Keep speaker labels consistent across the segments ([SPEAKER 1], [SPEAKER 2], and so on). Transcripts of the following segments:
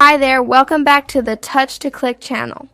[SPEAKER 1] Hi there, welcome back to the Touch to Click channel.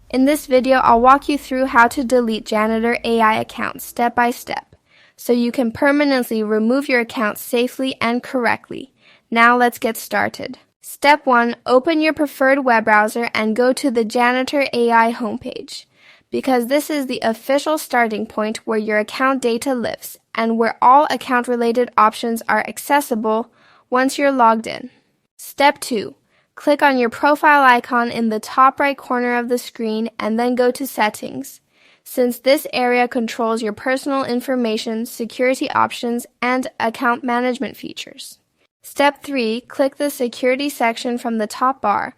[SPEAKER 1] In this video, I'll walk you through how to delete Janitor AI accounts step by step, so you can permanently remove your account safely and correctly. Now let's get started. Step 1. Open your preferred web browser and go to the Janitor AI homepage, because this is the official starting point where your account data lives and where all account-related options are accessible once you're logged in. Step 2. Click on your profile icon in the top right corner of the screen and then go to Settings, since this area controls your personal information, security options, and account management features. Step 3. Click the Security section from the top bar,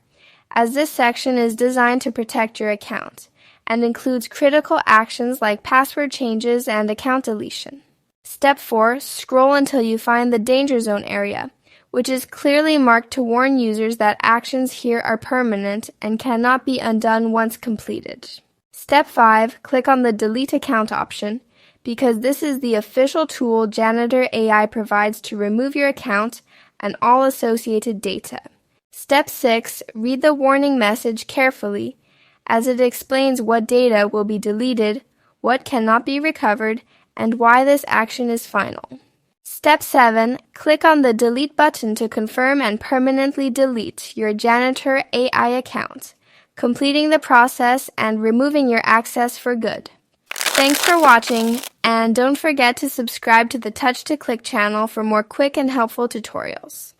[SPEAKER 1] as this section is designed to protect your account and includes critical actions like password changes and account deletion. Step 4. Scroll until you find the Danger Zone area, which is clearly marked to warn users that actions here are permanent and cannot be undone once completed. Step 5. Click on the Delete Account option, because this is the official tool Janitor AI provides to remove your account and all associated data. Step 6. Read the warning message carefully, as it explains what data will be deleted, what cannot be recovered, and why this action is final. Step 7. Click on the Delete button to confirm and permanently delete your Janitor AI account, completing the process and removing your access for good. Thanks for watching, and don't forget to subscribe to the Touch to Click channel for more quick and helpful tutorials.